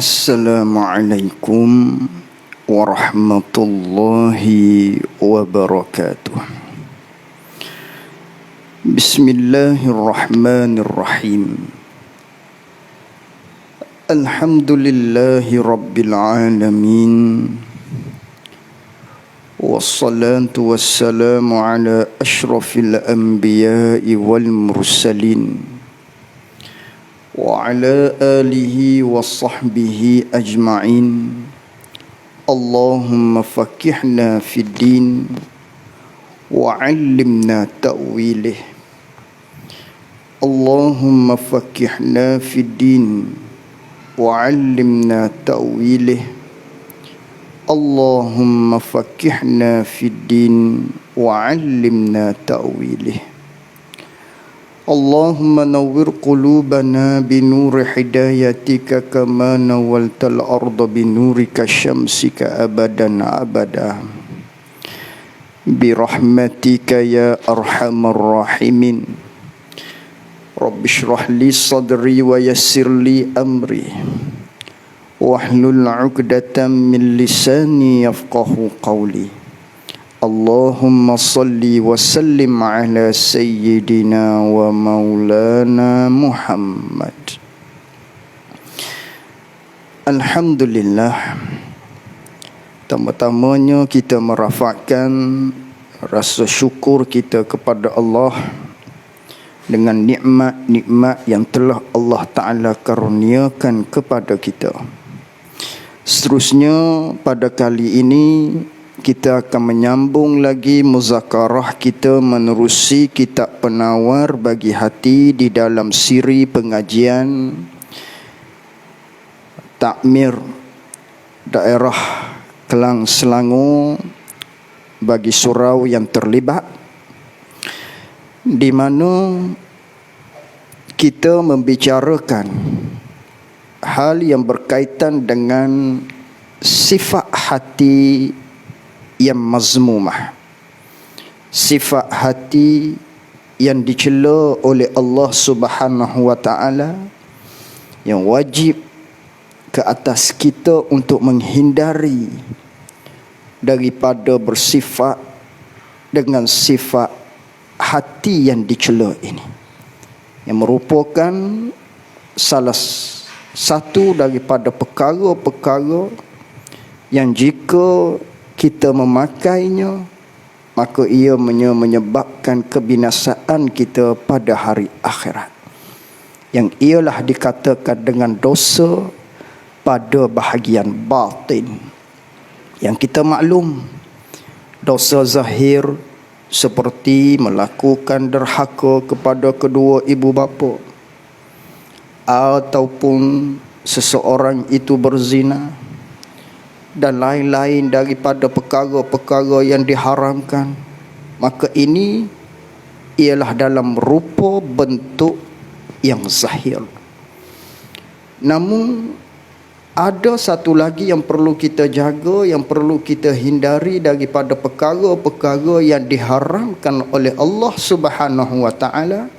Assalamualaikum warahmatullahi wabarakatuh. Bismillahirrahmanirrahim. Alhamdulillahi rabbil alamin. Wassalatu wassalamu ala ashrafil anbiya'i wal mursalin wa ala alihi wa sahbihi ajma'in. Allahumma faqihna fid din wa 'allimna ta'wilih. Allahumma faqihna fid din wa 'allimna ta'wilih. Allahumma faqihna fid din wa 'allimna ta'wilih. Allahumma nawwir qulubana binuri hidayatika kama nawwaltal arda binurika syamsika abadan abada. Birahmatika ya arhamar rahimin. Rabbi shrah li sadri wa yassir li amri. Wahlul 'uqdatam min lisani yafqahu qawli. Allahumma salli wa sallim ala sayyidina wa maulana Muhammad. Alhamdulillah, pertama-tamanya kita merafakkan rasa syukur kita kepada Allah dengan nikmat-nikmat yang telah Allah Ta'ala karuniakan kepada kita. Seterusnya pada kali ini kita akan menyambung lagi muzakarah kita menerusi kitab Penawar Bagi Hati di dalam siri pengajian takmir daerah Kelang Selangor bagi surau yang terlibat, di mana kita membicarakan hal yang berkaitan dengan sifat hati yang mazmumah, sifat hati yang dicela oleh Allah Subhanahu wa taala, yang wajib ke atas kita untuk menghindari daripada bersifat dengan sifat hati yang dicela ini, yang merupakan salah satu daripada perkara-perkara yang jika kita memakainya, maka ia menyebabkan kebinasaan kita pada hari akhirat, yang ialah dikatakan dengan dosa pada bahagian batin. Yang kita maklum, dosa zahir seperti melakukan derhaka kepada kedua ibu bapa, ataupun seseorang itu berzina dan lain-lain daripada perkara-perkara yang diharamkan, maka ini ialah dalam rupa bentuk yang zahir. Namun ada satu lagi yang perlu kita jaga, yang perlu kita hindari daripada perkara-perkara yang diharamkan oleh Allah Subhanahu wa taala,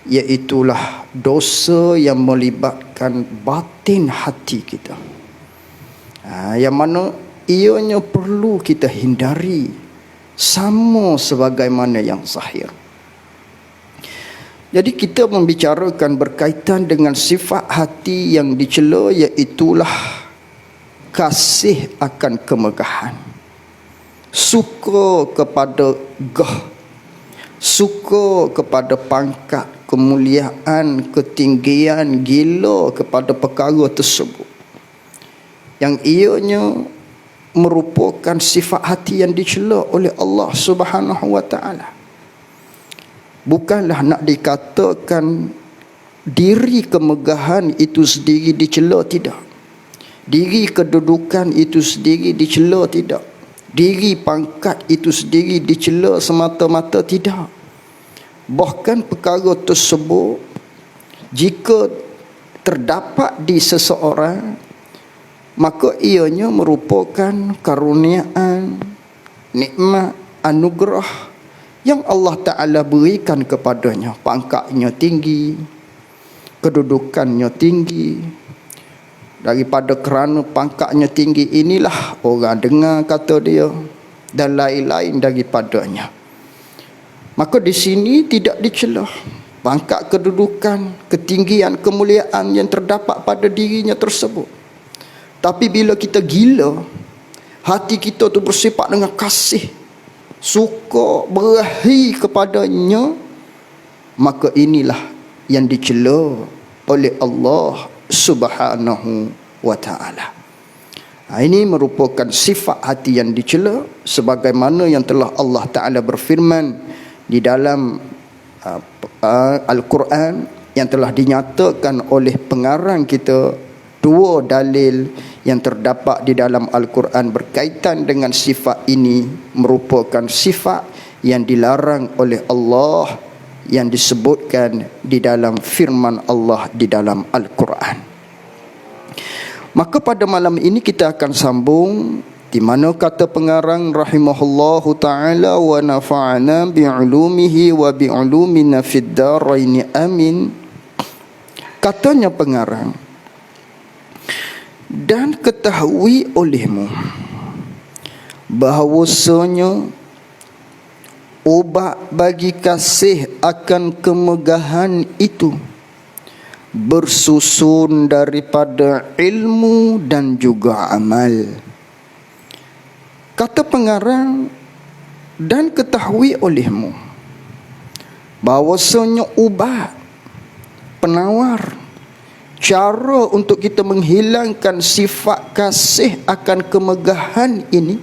iaitulah dosa yang melibatkan batin hati kita. Yang mana ianya perlu kita hindari sama sebagaimana yang zahir. Jadi kita membicarakan berkaitan dengan sifat hati yang dicela, iaitulah kasih akan kemegahan, suka kepada gah, suka kepada pangkat, kemuliaan, ketinggian, gila kepada perkara tersebut, yang ianya merupakan sifat hati yang dicela oleh Allah Subhanahu wa taala. Bukanlah nak dikatakan diri kemegahan itu sendiri dicela, tidak. Diri kedudukan itu sendiri dicela, tidak. Diri pangkat itu sendiri dicela semata-mata, tidak. Bahkan perkara tersebut jika terdapat di seseorang, maka ianya merupakan karuniaan, nikmat, anugerah yang Allah Ta'ala berikan kepadanya. Pangkatnya tinggi, kedudukannya tinggi, Daripada kerana pangkatnya tinggi inilah orang dengar kata dia, dan lain-lain daripadanya. Maka di sini tidak dicela pangkat, kedudukan, ketinggian, kemuliaan yang terdapat pada dirinya tersebut. Tapi bila kita gila, hati kita tu bersifat dengan kasih, suka berahi kepadanya, maka inilah yang dicela oleh Allah Subhanahu wa ta'ala. Ini merupakan sifat hati yang dicela, sebagaimana yang telah Allah Ta'ala berfirman di dalam Al-Quran, yang telah dinyatakan oleh pengarang kita dua dalil yang terdapat di dalam Al-Quran berkaitan dengan sifat ini, merupakan sifat yang dilarang oleh Allah, yang disebutkan di dalam firman Allah di dalam Al-Quran. Maka pada malam ini kita akan sambung di mana kata pengarang rahimahullahu ta'ala, wa nafa'ana bi'ulumihi wa bi'ulumina fid daraini amin. Katanya pengarang, dan ketahui olehmu bahawasanya ubat bagi kasih akan kemegahan itu bersusun daripada ilmu dan juga amal. Kata pengarang, dan ketahui olehmu bahawasanya ubat, penawar, cara untuk kita menghilangkan sifat kasih akan kemegahan ini,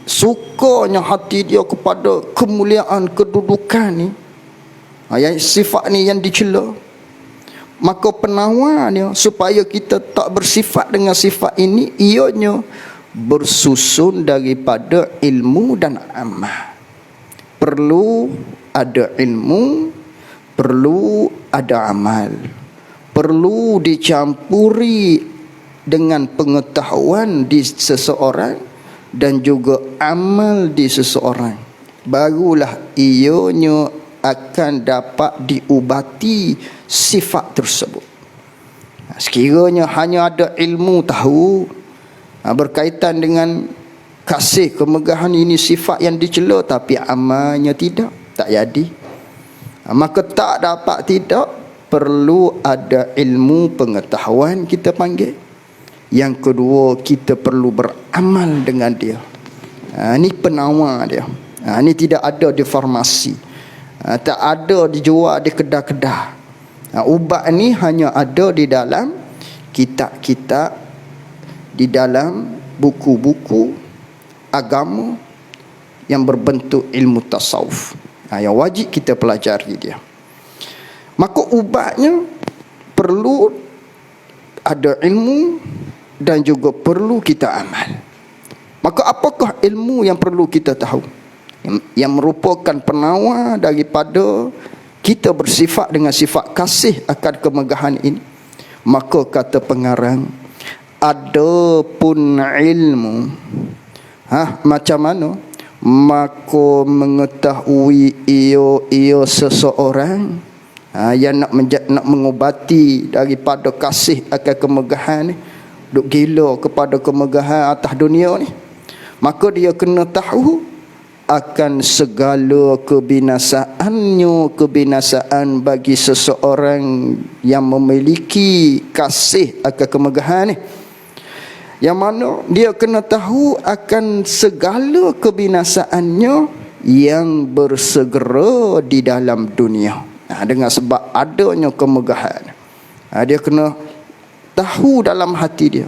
sukanya hati dia kepada kemuliaan, kedudukan ni, sifat ni yang dicela. Maka penawarnya supaya kita tak bersifat dengan sifat ini, ianya bersusun daripada ilmu dan amal. Perlu ada ilmu, perlu ada amal, perlu dicampuri dengan pengetahuan di seseorang dan juga amal di seseorang, barulah ianya akan dapat diubati sifat tersebut. Sekiranya hanya ada ilmu tahu berkaitan dengan kasih, kemegahan ini sifat yang dicela, tapi amalnya tidak, tak jadi, maka tak dapat, tidak perlu ada ilmu pengetahuan kita panggil. Yang kedua, kita perlu beramal dengan dia. Ini penawar dia. Ini tidak ada di farmasi, tak ada dijual di kedai-kedai. Ubat ni hanya ada di dalam kitab-kitab, di dalam buku-buku agama yang berbentuk ilmu tasawuf, yang wajib kita pelajari dia. Maka ubatnya perlu ada ilmu dan juga perlu kita amal. Maka apakah ilmu yang perlu kita tahu, yang merupakan penawar daripada kita bersifat dengan sifat kasih akan kemegahan ini? Maka kata pengarang, adapun ilmu, macam mana? Maka mengetahui ia seseorang yang nak mengubati daripada kasih akan kemegahan ni, duk gila kepada kemegahan atas dunia ni, maka dia kena tahu akan segala kebinasaannya, kebinasaan bagi seseorang yang memiliki kasih akan kemegahan ni, yang mana dia kena tahu akan segala kebinasaannya yang bersegera di dalam dunia. Dengan sebab adanya kemegahan, dia kena tahu dalam hati dia,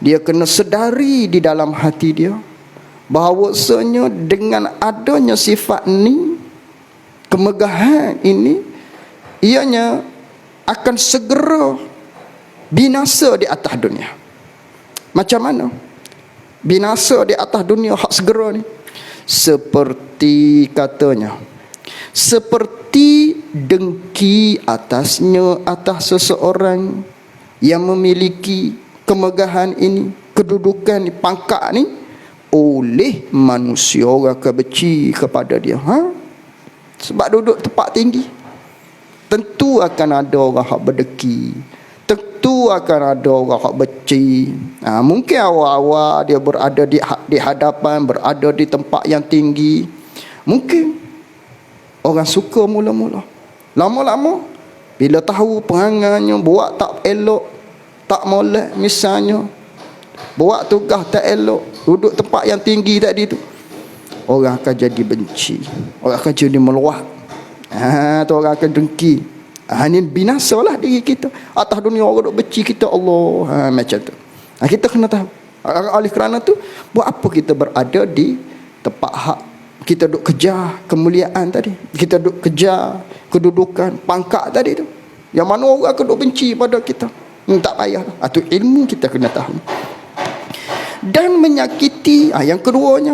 dia kena sedari di dalam hati dia bahawasanya dengan adanya sifat ni, kemegahan ini, ianya akan segera binasa di atas dunia. Macam mana binasa di atas dunia hak segera ni? Seperti katanya, seperti dengki atasnya, atas seseorang yang memiliki kemegahan ini, kedudukan ni, pangkat ni, oleh manusia orang akan benci kepada dia. Sebab duduk tempat tinggi, tentu akan ada orang hak berdeki, tentu akan ada orang hak benci. Mungkin awal-awal dia berada di hadapan, berada di tempat yang tinggi. Mungkin orang suka mula-mula. Lama-lama bila tahu perangannya buat tak elok, tak molek misalnya, buat tugas tak elok, duduk tempat yang tinggi tadi tu, orang akan jadi benci, orang akan jadi meluak. Tu orang akan dengki. Ini binasalah diri kita. Atas dunia orang duk benci kita, Allah. Macam tu. Kita kena tahu. Oleh kerana tu, buat apa kita berada di tempat hak. Kita duk kejar kemuliaan tadi. Kita duk kejar kedudukan, pangkat tadi tu. Yang mana orang akan duk benci pada kita. Tak payah. Itu ilmu kita kena tahu. Dan menyakiti, yang keduanya,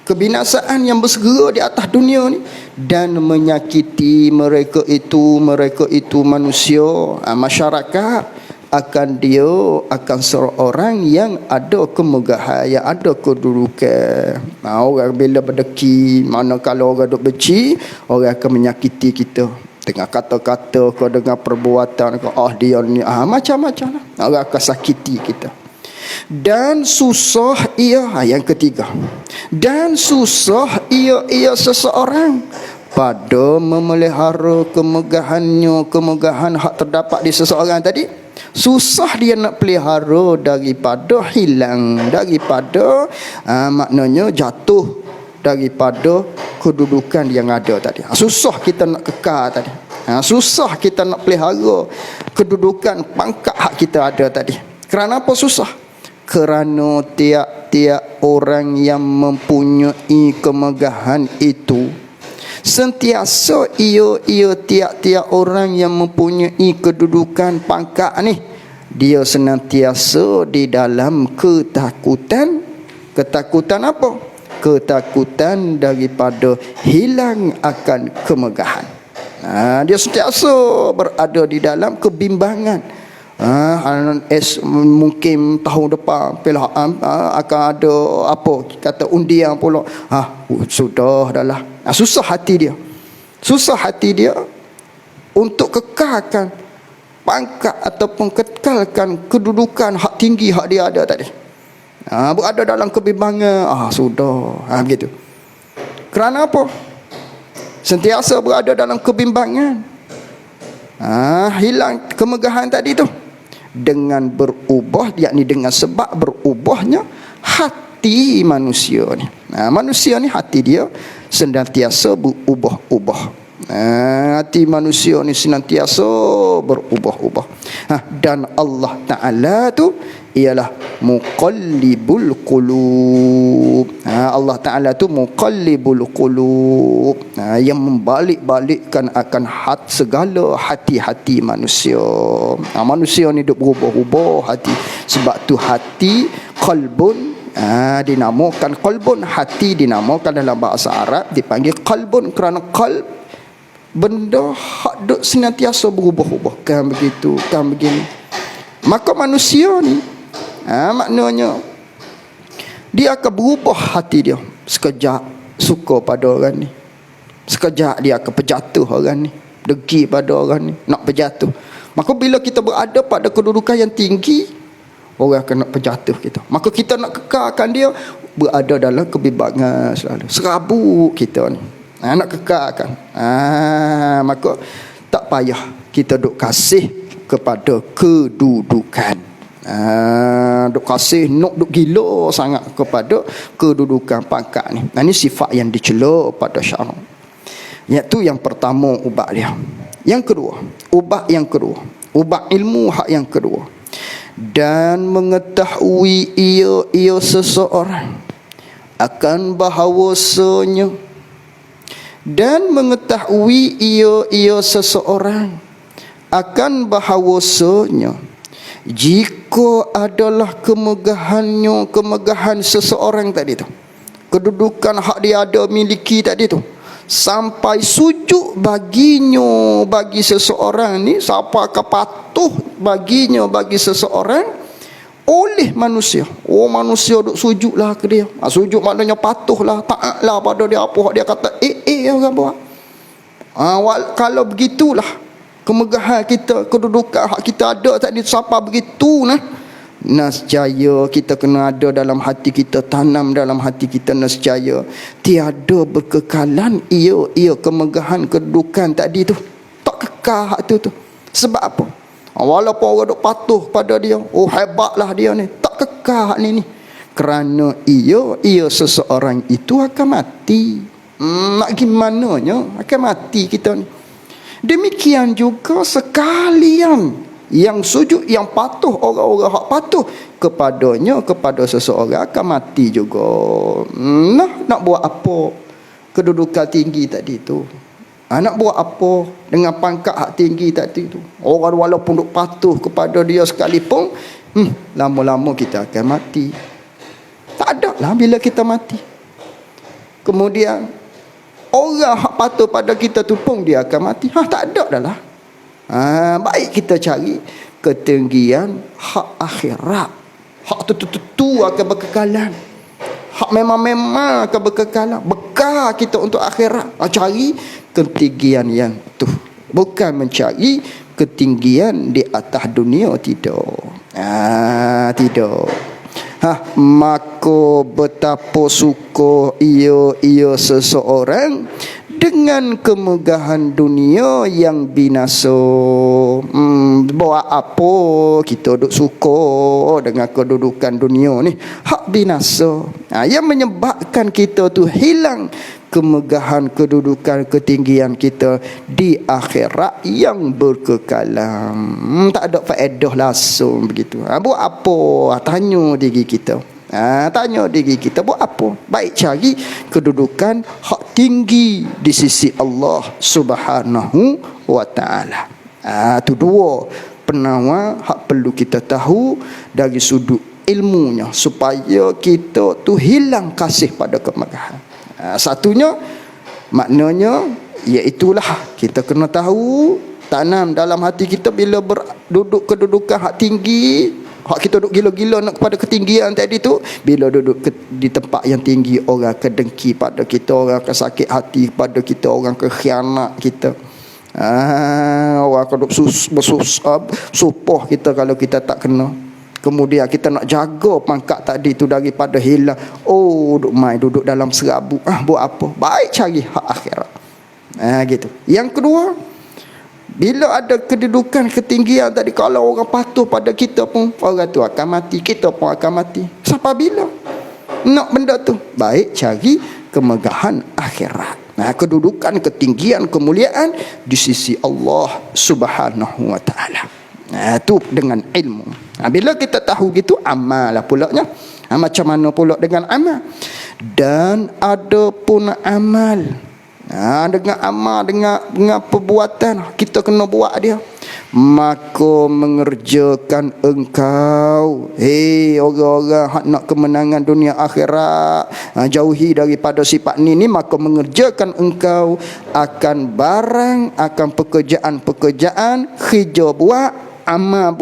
kebinasaan yang bersegera di atas dunia ni, dan menyakiti mereka itu manusia, masyarakat, akan seorang yang ada kemegahan, yang ada kedudukan. Orang bila berdeki, mana kalau orang duk benci, orang akan menyakiti kita dengan kata-kata ke, dengan perbuatan ke, dia ni macam-macam lah. Orang akan sakiti kita. Dan susah yang ketiga, dan susah ia seseorang pada memelihara kemegahan hak terdapat di seseorang tadi. Susah dia nak pelihara daripada hilang, daripada maknanya jatuh daripada kedudukan yang ada tadi. Susah kita nak kekal tadi. Susah kita nak pelihara kedudukan pangkat hak kita ada tadi. Kerana apa susah? Kerana tiap-tiap orang yang mempunyai kemegahan itu, sentiasa ia tiap-tiap orang yang mempunyai kedudukan pangkat ni, dia senantiasa di dalam ketakutan. Ketakutan apa? Ketakutan daripada hilang akan kemegahan. Dia sentiasa berada di dalam kebimbangan. Mungkin tahun depan akan ada apa kata undian pula. Sudah dah lah. Susah hati dia untuk kekalkan pangkat ataupun kekalkan kedudukan hak tinggi hak dia ada tadi. Berada dalam kebimbangan. Sudah begitu. Kerana apa? Sentiasa berada dalam kebimbangan. Hilang kemegahan tadi tu dengan berubah, yakni dengan sebab berubahnya hati manusia ni. Manusia ni hati dia senantiasa berubah-ubah. Hati manusia ni senantiasa berubah-ubah. Dan Allah Ta'ala tu ialah muqallibul qulub. Allah Ta'ala tu muqallibul qulub, yang membalik-balikkan akan segala hati-hati manusia. Manusia ni duk berubah-ubah hati. Sebab tu hati qalbun dinamakan qalbun. Hati dinamakan dalam bahasa Arab dipanggil qalbun kerana qalb benda hak duk senantiasa berubah-ubah, kan begitu, kan begini. Maka manusia ni maknanya dia akan berubah hati dia. Sekejap suka pada orang ni, sekejap dia akan berjatuh orang ni, dengki pada orang ni, nak berjatuh. Maka bila kita berada pada kedudukan yang tinggi, orang akan nak berjatuh kita. Maka kita nak kekalkan dia berada dalam kebimbangan selalu. Serabut kita ni, nak kekalkan. Maka tak payah kita duk kasih kepada kedudukan. Duk kasih, duk gila sangat kepada kedudukan pangkat ni. Ini sifat yang dicela pada syarak. Iaitu yang pertama ubat dia. Yang kedua, ubat ilmu hak yang kedua. Dan mengetahui ia seseorang akan bahawasanya, dan mengetahui ia seseorang akan bahawasanya, jika adalah kemegahan seseorang tadi tu, kedudukan hak dia ada miliki tadi tu, sampai sujud baginya, bagi seseorang ni, siapa akan patuh baginya, bagi seseorang oleh manusia. Manusia duk sujudlah ke dia. Sujud maknanya patuhlah, taatlah pada dia, apa dia kata orang buat. Kalau begitulah kemegahan kita, kedudukan hak kita ada tadi siapa begitu nah. Nescaya kita kena ada dalam hati kita, tanam dalam hati kita nescaya tiada berkekalan ia kemegahan kedudukan tadi tu. Tak kekal hak tu. Sebab apa? Walaupun orang duk patuh pada dia, oh hebatlah dia ni, tak kekal hak ni. Kerana ia seseorang itu akan mati. Nak gimananya akan mati kita ni. Demikian juga sekalian yang sujud, yang patuh, orang-orang hak patuh kepadanya, kepada seseorang akan mati juga. Nak buat apa kedudukan tinggi tadi tu? Nak buat apa dengan pangkat hak tinggi tadi tu? Orang walaupun duk patuh kepada dia sekalipun, lama-lama kita akan mati. Tak ada lah bila kita mati. Kemudian orang hak patuh pada kita tu pun dia akan mati. Tak ada dah lah. Baik kita cari ketinggian hak akhirat. Hak tu akan berkekalan. Hak memang akan berkekalan. Bekal kita untuk akhirat. Cari ketinggian yang tu. Bukan mencari ketinggian di atas dunia. Tidak. Tidak. Maka betapa suka ia seseorang dengan kemegahan dunia yang binasa. Buat apa kita duk suka dengan kedudukan dunia ni? Hak binasa. Yang menyebabkan kita tu hilang kemegahan, kedudukan, ketinggian kita di akhirat yang berkekalan. Tak ada faedah langsung begitu. Buat apa? Tanya diri kita. Tanya diri kita buat apa? Baik cari kedudukan hak tinggi di sisi Allah Subhanahu wa taala. Itu dua penawar hak perlu kita tahu dari sudut ilmunya supaya kita tu hilang kasih pada kemegahan. Satunya maknanya iaitulah kita kena tahu, tanam dalam hati kita bila berduduk kedudukan hak tinggi, hak kita duduk gila-gila nak kepada ketinggian tadi tu, bila duduk di tempat yang tinggi orang akan dengki pada kita, orang akan sakit hati pada kita, orang akan khianat kita. Orang akan bersumpah kita kalau kita tak kena. Kemudian kita nak jaga pangkat tadi tu daripada hilang. Duduk dalam serabut. Buat apa? Baik cari hak akhirat. Gitu. Yang kedua, bila ada kedudukan ketinggian tadi, kalau orang patuh pada kita pun, orang tu akan mati, kita pun akan mati. Sampai bila nak benda tu? Baik cari kemegahan akhirat. Kedudukan, ketinggian, kemuliaan di sisi Allah Subhanahu wa taala. Itu dengan ilmu. Bila kita tahu gitu, amal lah pulaknya. Macam mana pula dengan amal? Dan ada pun amal. Dengan amal, dengan perbuatan kita kena buat dia. Maka mengerjakan engkau, orang-orang hak nak kemenangan dunia akhirat, jauhi daripada sifat ni, maka mengerjakan engkau akan barang, akan pekerjaan-pekerjaan khija buat, amal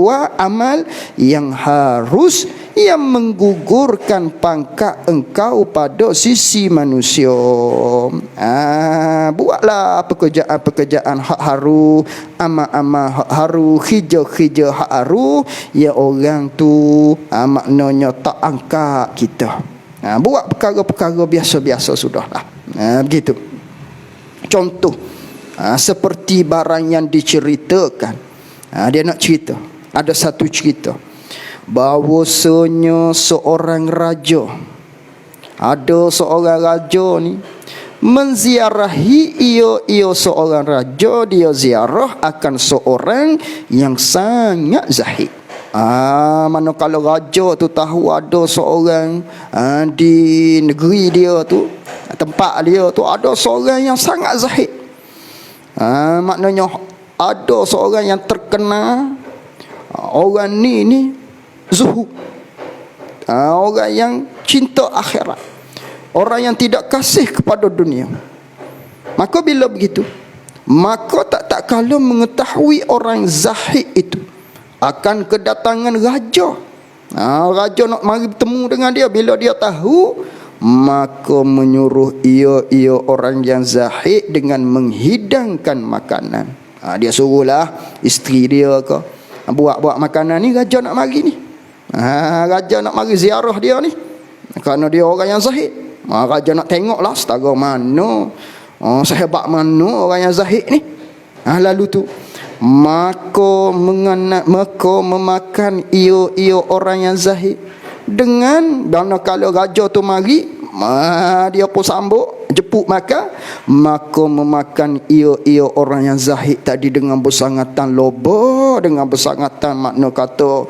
yang harus, yang menggugurkan pangkat engkau pada sisi manusia. Buatlah pekerjaan-pekerjaan hak haru, amal-amal hak haru, khija-khija hak haru, ya orang tu maknanya tak angkat kita. Buat perkara-perkara biasa-biasa sudahlah. Begitu. Contoh, seperti barang yang diceritakan. Dia nak cerita. Ada satu cerita bahawasanya seorang raja, ada seorang raja ni menziarahi ia seorang raja, dia ziarah akan seorang yang sangat zahid. Manakala raja tu tahu ada seorang di negeri dia tu, tempat dia tu ada seorang yang sangat zahid, maknanya ada seorang yang terkenal, orang ni zuhud, orang yang cinta akhirat, orang yang tidak kasih kepada dunia. Maka bila begitu, maka tak kala mengetahui orang zahid itu akan kedatangan raja. Raja nak mari bertemu dengan dia. Bila dia tahu, maka menyuruh ia orang yang zahid dengan menghidangkan makanan. Dia suruhlah isteri dia ke buat makanan ni, raja nak mari ni. Raja nak mari ziarah dia ni. Kerana dia orang yang zahid. Raja nak tengoklah setara mana, sehebat mana orang yang zahid ni. Lalu tu maka memakan ia orang yang zahid dengan mana kalau raja tu mari, dia pun sambut jemput makan, maka memakan ia orang yang zahid tadi dengan bersangatan loba, dengan bersangatan makna kata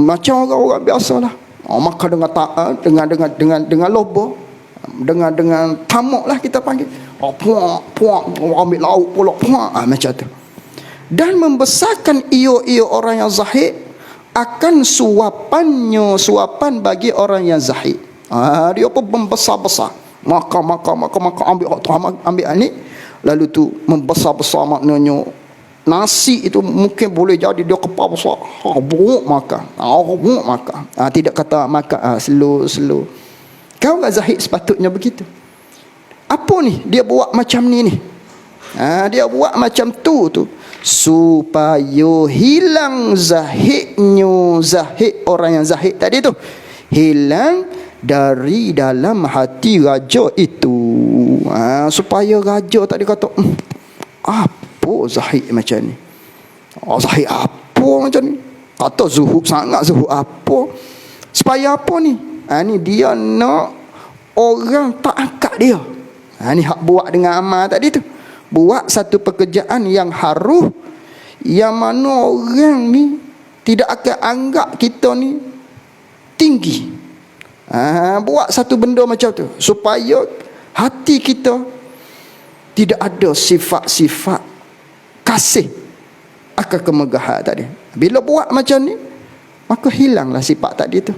macam orang-orang biasalah, makan dengan taat, dengan loba, dengan tamak lah kita panggil, puak ambil lauk pula puak, macam tu. Dan membesarkan ia orang yang zahid akan suapan bagi orang yang zahid. Dia pun membesar-besar, makan ambil ni, lalu tu membesar-besar, maknanya nasi itu mungkin boleh jadi dia kepal besar, buruk makan, tidak kata makan slow. Kau orang zahid sepatutnya begitu. Apa ni dia buat macam ni? Dia buat macam tu supaya hilang zahidnya, zahid orang yang zahid tadi tu hilang dari dalam hati raja itu. Supaya raja tadi kata, apa zahid macam ni? Zahid apa macam ni? Kata zuhud sangat, zuhud apa? Supaya apa ni? Ni dia nak orang tak angkat dia. Ni hak buat dengan amal tadi tu. Buat satu pekerjaan yang haruh, yang mana orang ni tidak akan anggap kita ni tinggi. Buat satu benda macam tu supaya hati kita tidak ada sifat-sifat kasih akan kemegahan tadi. Bila buat macam ni, maka hilanglah sifat tadi tu.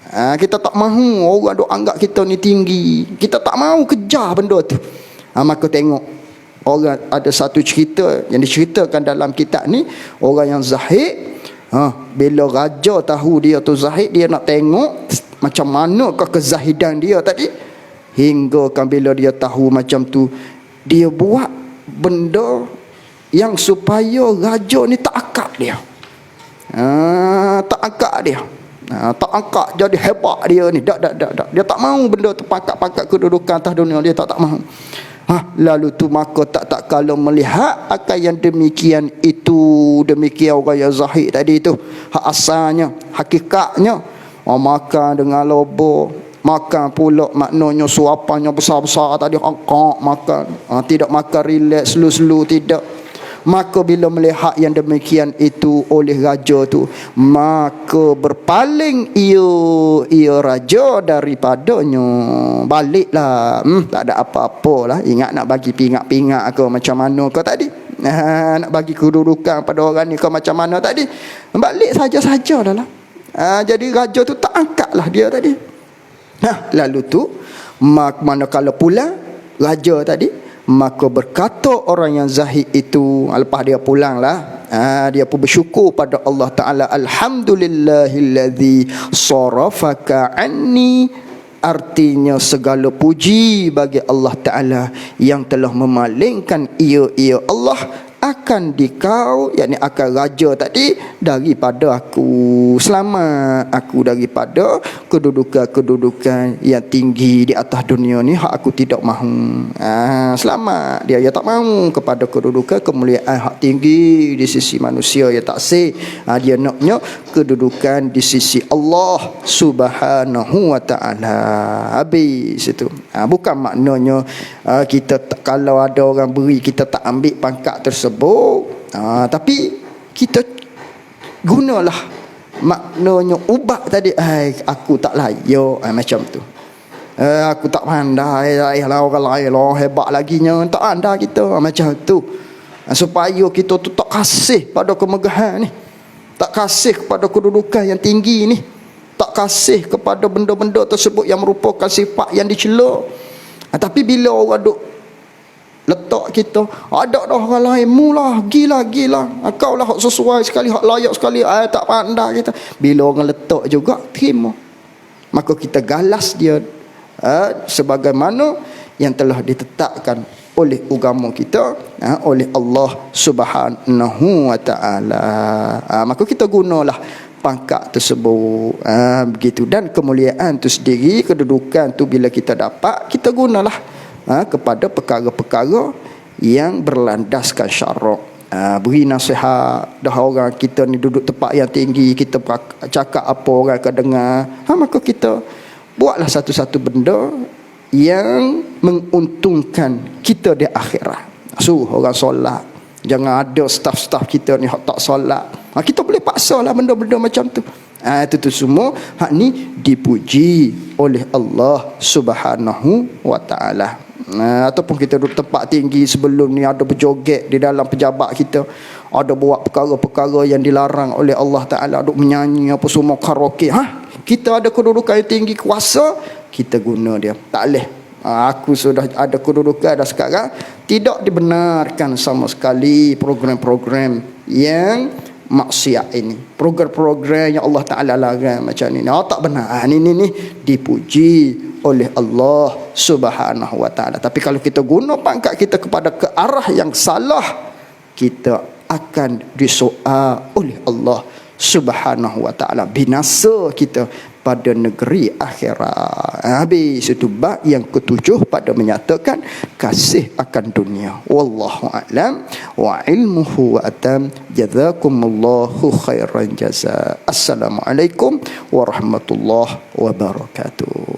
Kita tak mahu orang duk anggap kita ni tinggi, kita tak mahu kejar benda tu. Maka tengok orang, ada satu cerita yang diceritakan dalam kitab ni, orang yang zahid, bila raja tahu dia tu zahid, dia nak tengok macam manakah kezahidan dia tadi, hingga kan bila dia tahu macam tu, dia buat benda yang supaya raja ni tak akak dia. Tak akak dia. Tak angkat jadi hebat dia ni. Tak. Dia tak mahu benda tu pangkat kedudukan atas dunia, dia tak mahu. Lalu tu maka tak kalau melihat akan yang demikian itu, demikian orang yang zahid tadi itu, hak asalnya, hakikatnya, makan dengan lobo, makan pula maknanya suapannya besar-besar tadi, angkat makan, tidak makan relax, slow-slow, tidak. Maka bila melihat yang demikian itu oleh raja tu, maka berpaling ia raja daripadanya, baliklah. Tak ada apa-apalah, ingat nak bagi pingat-pingat ke macam mana kau tadi, nak bagi kedudukan pada orang ni ke macam mana tadi, balik saja-saja dah lah. Jadi raja tu tak angkat lah dia tadi. Lalu tu manakala pula raja tadi, maka berkata orang yang zahid itu, lepas dia pulang lah, dia pun bersyukur pada Allah Ta'ala, alhamdulillahillazi sarafaka anni, artinya segala puji bagi Allah Ta'ala yang telah memalingkan ia Allah akan dikau, yakni akan raja tadi, daripada aku, selamat aku daripada kedudukan yang tinggi di atas dunia ni, hak aku tidak mahu. Selamat dia tak mahu kepada kedudukan kemuliaan hak tinggi di sisi manusia, ya tak sih. Dia naknya kedudukan di sisi Allah Subhanahu wa ta'ala. Habis itu. Bukan maknanya kita kalau ada orang beri kita tak ambil pangkat tersebut, tapi kita gunalah maknanya ubah tadi, aku tak layak, macam tu. Aku tak pandai lah, orang lain lah hebat laginya, tak pandai kita, macam tu. Supaya kita tu tak kasih pada kemegahan ni, tak kasih kepada kedudukan yang tinggi ni, tak kasih kepada benda-benda tersebut yang merupakan sifat yang dicela. Tapi bila orang duk letak kita, ada dah orang lain, mulah gila kau lah hak sesuai sekali, hak layak sekali, tak pandai kita. Bila orang letak juga, terima, maka kita galas dia sebagaimana yang telah ditetapkan oleh agama kita, oleh Allah Subhanahu wa taala. Maka kita gunalah pangkat tersebut, begitu. Dan kemuliaan tu sendiri, kedudukan tu bila kita dapat, kita gunalah kepada perkara-perkara yang berlandaskan syarak. Beri nasihat. Dah orang kita ni duduk tempat yang tinggi, kita cakap apa orang akan dengar, maka kita buatlah satu-satu benda yang menguntungkan kita di akhirat. Suruh orang solat. Jangan ada staf-staf kita ni tak solat. Kita boleh paksa lah benda-benda macam tu. Itu semua hak ni dipuji oleh Allah Subhanahu wa taala. Ataupun kita duduk tempat tinggi, sebelum ni ada berjoget di dalam pejabat kita, ada buat perkara-perkara yang dilarang oleh Allah Ta'ala, duduk menyanyi apa semua, karaoke. Kita ada kedudukan yang tinggi, kuasa, kita guna dia. Tak boleh. Aku sudah ada kedudukan dah sekarang, tidak dibenarkan sama sekali program-program yang maksiat ini, program-program yang Allah Ta'ala larang macam ni. Tak benar. Ini dipuji oleh Allah Subhanahu wa taala. Tapi kalau kita guna pangkat kita kepada ke arah yang salah, kita akan disoal oleh Allah Subhanahu wa taala. Binasa kita pada negeri akhirat. Habis itu bab yang ketujuh pada menyatakan kasih akan dunia. Wallahu a'lam wa ilmuhu wa atam. Jazakumullahu khairan jazaa. Assalamualaikum warahmatullahi wabarakatuh.